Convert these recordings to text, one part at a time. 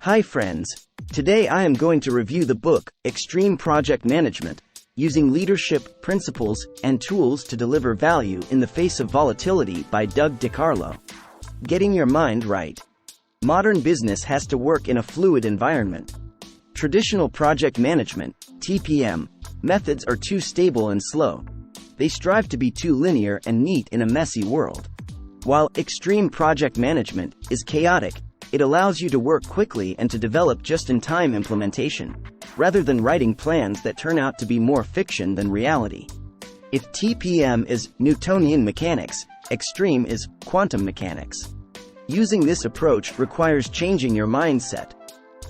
Hi friends, today I am going to review the book, Extreme Project Management, Using Leadership, Principles, and Tools to Deliver Value in the Face of Volatility by Doug DeCarlo. Getting your mind right. Modern business has to work in a fluid environment. Traditional project management, TPM, methods are too stable and slow. They strive to be too linear and neat in a messy world. While extreme project management is chaotic, it allows you to work quickly and to develop just-in-time implementation, rather than writing plans that turn out to be more fiction than reality. If TPM is Newtonian mechanics, extreme is quantum mechanics. Using this approach requires changing your mindset.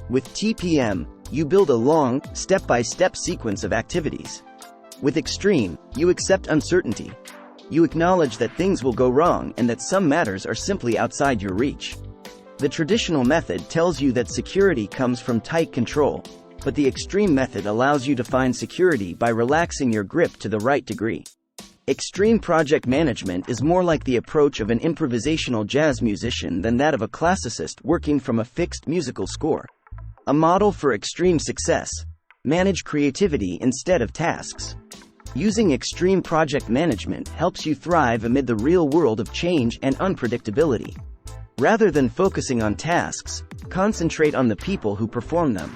With TPM, you build a long, step-by-step sequence of activities. With extreme, you accept uncertainty. You acknowledge that things will go wrong and that some matters are simply outside your reach. The traditional method tells you that security comes from tight control, but the extreme method allows you to find security by relaxing your grip to the right degree. Extreme project management is more like the approach of an improvisational jazz musician than that of a classicist working from a fixed musical score. A model for extreme success: manage creativity instead of tasks. Using extreme project management helps you thrive amid the real world of change and unpredictability. Rather than focusing on tasks, concentrate on the people who perform them.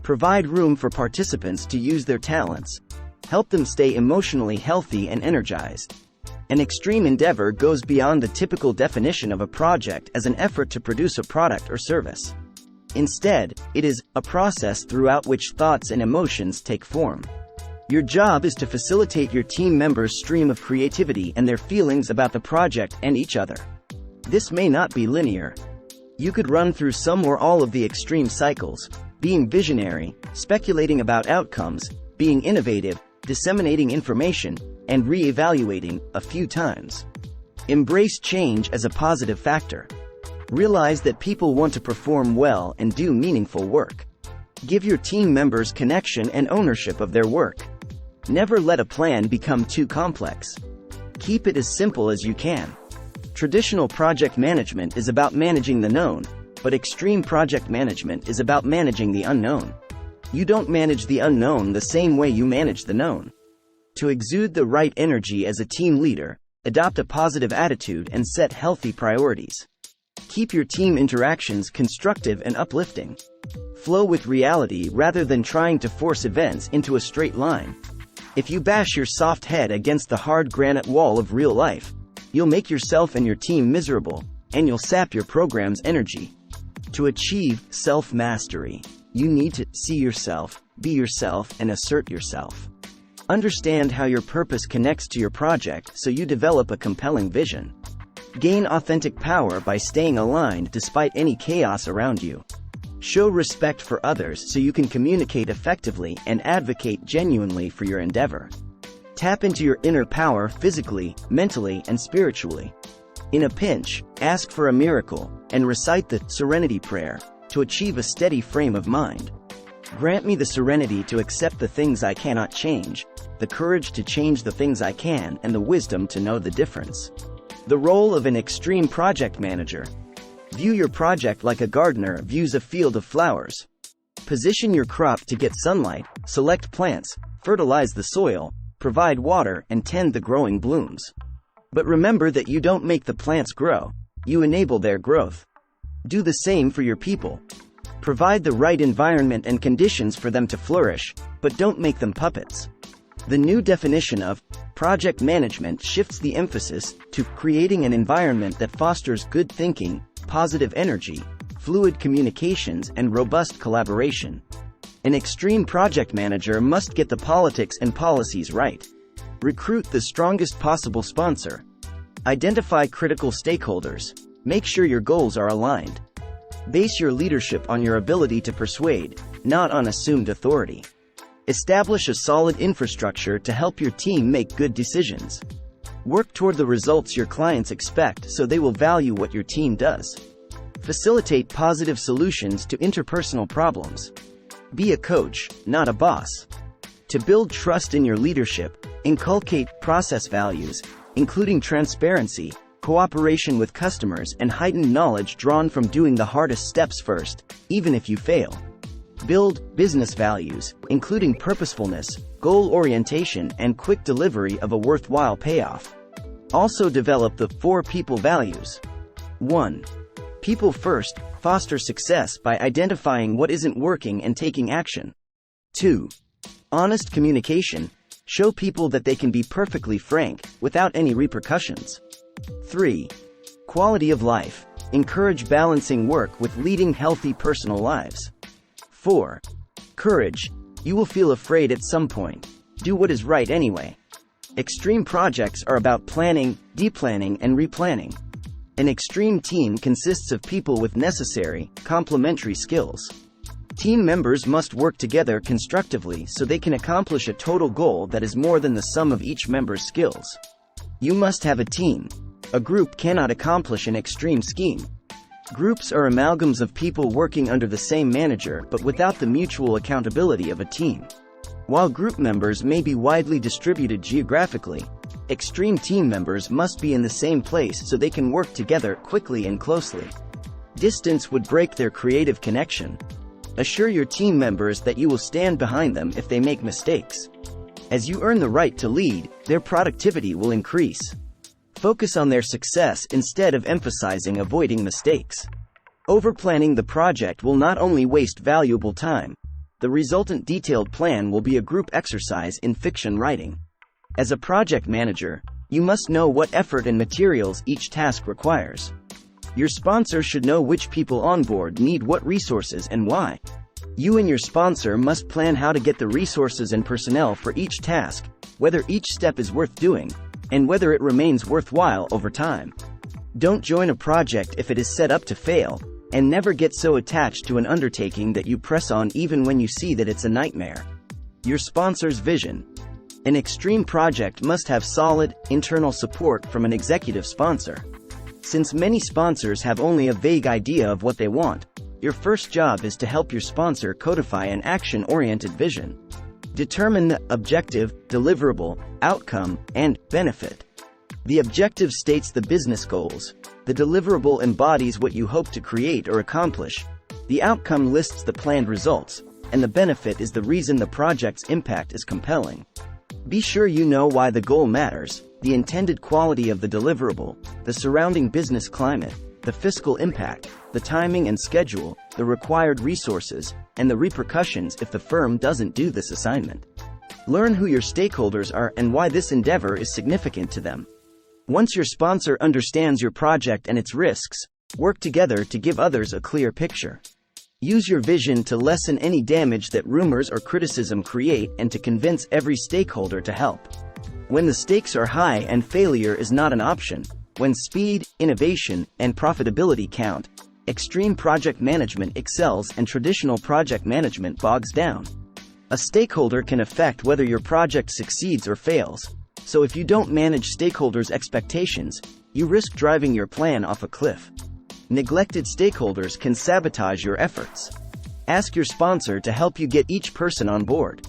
Provide room for participants to use their talents. Help them stay emotionally healthy and energized. An extreme endeavor goes beyond the typical definition of a project as an effort to produce a product or service. Instead, it is a process throughout which thoughts and emotions take form. Your job is to facilitate your team members' stream of creativity and their feelings about the project and each other. This may not be linear. You could run through some or all of the extreme cycles: being visionary, speculating about outcomes, being innovative, disseminating information, and re-evaluating a few times. Embrace change as a positive factor. Realize that people want to perform well and do meaningful work. Give your team members connection and ownership of their work. Never let a plan become too complex. Keep it as simple as you can. Traditional project management is about managing the known, but extreme project management is about managing the unknown. You don't manage the unknown the same way you manage the known. To exude the right energy as a team leader, adopt a positive attitude and set healthy priorities. Keep your team interactions constructive and uplifting. Flow with reality rather than trying to force events into a straight line. If you bash your soft head against the hard granite wall of real life, you'll make yourself and your team miserable, and you'll sap your program's energy. To achieve self-mastery, you need to see yourself, be yourself, and assert yourself. Understand how your purpose connects to your project so you develop a compelling vision. Gain authentic power by staying aligned despite any chaos around you. Show respect for others so you can communicate effectively and advocate genuinely for your endeavor. Tap into your inner power physically, mentally, and spiritually. In a pinch, ask for a miracle, and recite the Serenity Prayer to achieve a steady frame of mind. Grant me the serenity to accept the things I cannot change, the courage to change the things I can, and the wisdom to know the difference. The role of an extreme project manager. View your project like a gardener views a field of flowers. Position your crop to get sunlight, select plants, fertilize the soil, provide water, and tend the growing blooms. But remember that you don't make the plants grow, you enable their growth. Do the same for your people. Provide the right environment and conditions for them to flourish, but don't make them puppets. The new definition of project management shifts the emphasis to creating an environment that fosters good thinking, positive energy, fluid communications, and robust collaboration. An extreme project manager must get the politics and policies right. Recruit the strongest possible sponsor. Identify critical stakeholders. Make sure your goals are aligned. Base your leadership on your ability to persuade, not on assumed authority. Establish a solid infrastructure to help your team make good decisions. Work toward the results your clients expect so they will value what your team does. Facilitate positive solutions to interpersonal problems. Be a coach, not a boss. To build trust in your leadership, inculcate process values, including transparency, cooperation with customers, and heightened knowledge drawn from doing the hardest steps first, even if you fail. Build business values, including purposefulness, goal orientation, and quick delivery of a worthwhile payoff. Also develop the 4 people values. 1. People first, foster success by identifying what isn't working and taking action. 2. Honest communication, show people that they can be perfectly frank, without any repercussions. 3. Quality of life, encourage balancing work with leading healthy personal lives. 4. Courage, you will feel afraid at some point. Do what is right anyway. Extreme projects are about planning, deplanning, and replanning. An extreme team consists of people with necessary, complementary skills. Team members must work together constructively so they can accomplish a total goal that is more than the sum of each member's skills. You must have a team. A group cannot accomplish an extreme scheme. Groups are amalgams of people working under the same manager but without the mutual accountability of a team. While group members may be widely distributed geographically, extreme team members must be in the same place so they can work together quickly and closely. Distance would break their creative connection. Assure your team members that you will stand behind them if they make mistakes. As you earn the right to lead, their productivity will increase. Focus on their success instead of emphasizing avoiding mistakes. Overplanning the project will not only waste valuable time. The resultant detailed plan will be a group exercise in fiction writing. As a project manager, you must know what effort and materials each task requires. Your sponsor should know which people on board need what resources and why. You and your sponsor must plan how to get the resources and personnel for each task, whether each step is worth doing, and whether it remains worthwhile over time. Don't join a project if it is set up to fail, and never get so attached to an undertaking that you press on even when you see that it's a nightmare. Your sponsor's vision. An extreme project must have solid, internal support from an executive sponsor. Since many sponsors have only a vague idea of what they want, your first job is to help your sponsor codify an action-oriented vision. Determine the objective, deliverable, outcome, and benefit. The objective states the business goals. The deliverable embodies what you hope to create or accomplish. The outcome lists the planned results, and the benefit is the reason the project's impact is compelling. Be sure you know why the goal matters, the intended quality of the deliverable, the surrounding business climate, the fiscal impact, the timing and schedule, the required resources, and the repercussions if the firm doesn't do this assignment. Learn who your stakeholders are and why this endeavor is significant to them. Once your sponsor understands your project and its risks, work together to give others a clear picture. Use your vision to lessen any damage that rumors or criticism create and to convince every stakeholder to help. When the stakes are high and failure is not an option, when speed, innovation, and profitability count, extreme project management excels and traditional project management bogs down. A stakeholder can affect whether your project succeeds or fails, so if you don't manage stakeholders' expectations, you risk driving your plan off a cliff. Neglected stakeholders can sabotage your efforts. Ask your sponsor to help you get each person on board.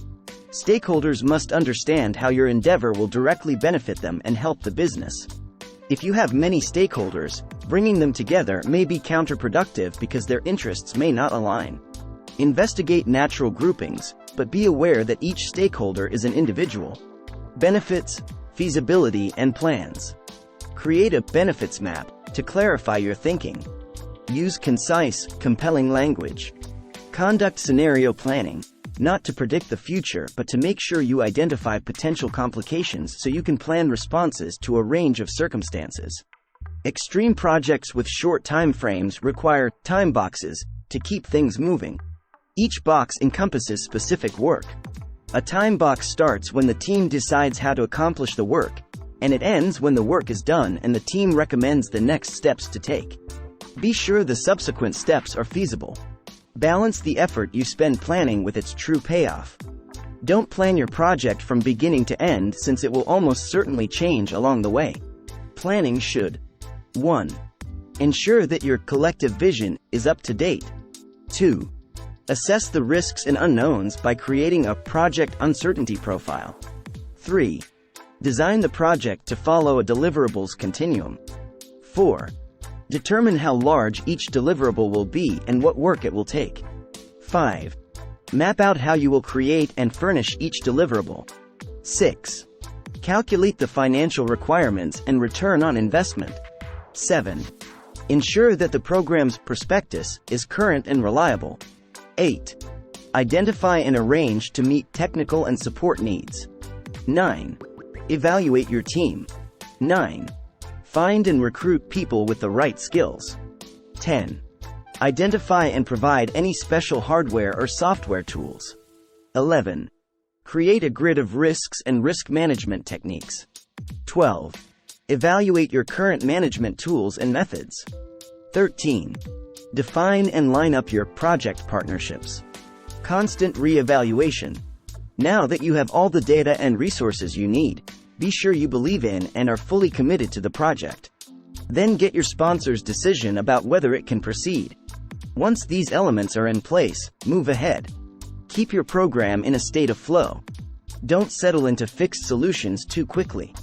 Stakeholders must understand how your endeavor will directly benefit them and help the business. If you have many stakeholders, bringing them together may be counterproductive because their interests may not align. Investigate natural groupings, but be aware that each stakeholder is an individual. Benefits, feasibility, and plans. Create a benefits map to clarify your thinking. Use concise, compelling language. Conduct scenario planning, not to predict the future but to make sure you identify potential complications so you can plan responses to a range of circumstances. Extreme projects with short time frames require time boxes to keep things moving. Each box encompasses specific work. A time box starts when the team decides how to accomplish the work, and it ends when the work is done and the team recommends the next steps to take. Be sure the subsequent steps are feasible. Balance the effort you spend planning with its true payoff. Don't plan your project from beginning to end since it will almost certainly change along the way. Planning should 1. Ensure that your collective vision is up to date. 2. Assess the risks and unknowns by creating a project uncertainty profile. 3. Design the project to follow a deliverables continuum. 4. Determine how large each deliverable will be and what work it will take. 5. Map out how you will create and furnish each deliverable. 6. Calculate the financial requirements and return on investment. 7. Ensure that the program's prospectus is current and reliable. 8. Identify and arrange to meet technical and support needs. 9. Evaluate your team. 9. Find and recruit people with the right skills. 10. Identify and provide any special hardware or software tools. 11. Create a grid of risks and risk management techniques. 12. Evaluate your current management tools and methods. 13. Define and line up your project partnerships. Constant re-evaluation. Now that you have all the data and resources you need, be sure you believe in and are fully committed to the project. Then get your sponsor's decision about whether it can proceed. Once these elements are in place, move ahead. Keep your program in a state of flow. Don't settle into fixed solutions too quickly.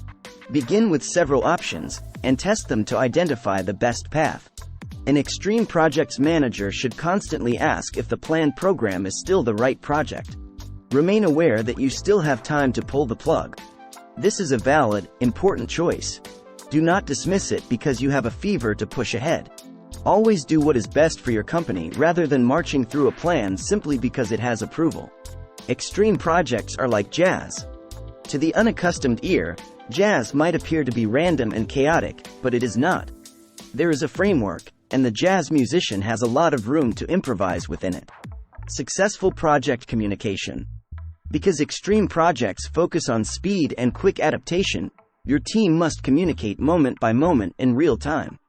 Begin with several options, and test them to identify the best path. An Extreme Projects manager should constantly ask if the planned program is still the right project. Remain aware that you still have time to pull the plug. This is a valid, important choice. Do not dismiss it because you have a fever to push ahead. Always do what is best for your company rather than marching through a plan simply because it has approval. Extreme projects are like jazz. To the unaccustomed ear, jazz might appear to be random and chaotic, but it is not. There is a framework, and the jazz musician has a lot of room to improvise within it. Successful project communication. Because extreme projects focus on speed and quick adaptation, your team must communicate moment by moment in real time.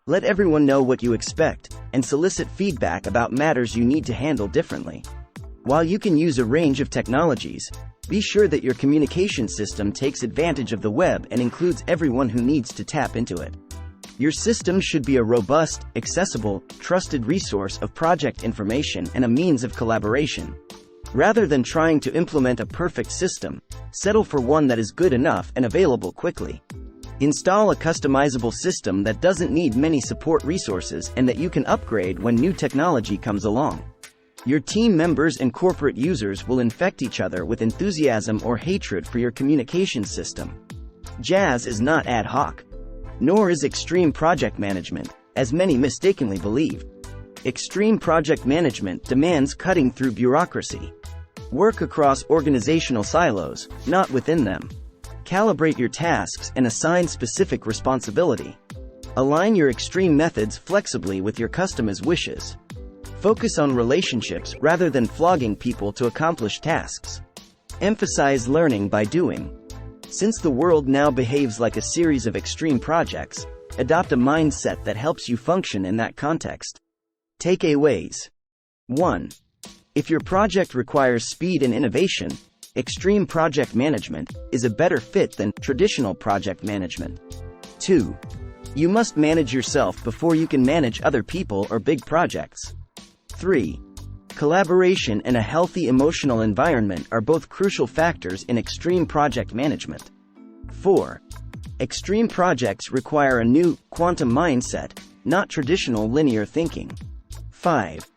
Let everyone know what you expect, and solicit feedback about matters you need to handle differently. While you can use a range of technologies, be sure that your communication system takes advantage of the web and includes everyone who needs to tap into it. Your system should be a robust, accessible, trusted resource of project information and a means of collaboration. Rather than trying to implement a perfect system, settle for one that is good enough and available quickly. Install a customizable system that doesn't need many support resources and that you can upgrade when new technology comes along. Your team members and corporate users will infect each other with enthusiasm or hatred for your communication system. Jazz is not ad hoc. Nor is extreme project management, as many mistakenly believe. Extreme project management demands cutting through bureaucracy. Work across organizational silos, not within them. Calibrate your tasks and assign specific responsibility. Align your extreme methods flexibly with your customer's wishes. Focus on relationships rather than flogging people to accomplish tasks. Emphasize learning by doing. Since the world now behaves like a series of extreme projects, adopt a mindset that helps you function in that context. Takeaways. 1. If your project requires speed and innovation, extreme project management is a better fit than traditional project management. 2. You must manage yourself before you can manage other people or big projects. 3. Collaboration and a healthy emotional environment are both crucial factors in extreme project management. 4. Extreme projects require a new, quantum mindset, not traditional linear thinking. 5.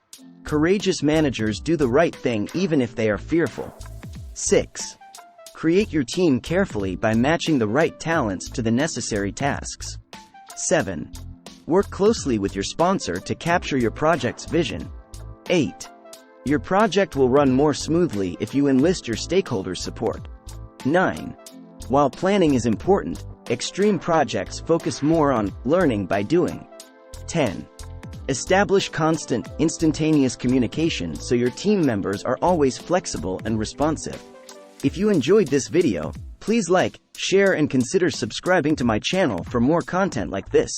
Courageous managers do the right thing even if they are fearful. 6. Create your team carefully by matching the right talents to the necessary tasks. 7. Work closely with your sponsor to capture your project's vision. 8. Your project will run more smoothly if you enlist your stakeholders' support. 9. While planning is important, extreme projects focus more on learning by doing. 10. Establish constant, instantaneous communication so your team members are always flexible and responsive. If you enjoyed this video, please like, share and consider subscribing to my channel for more content like this.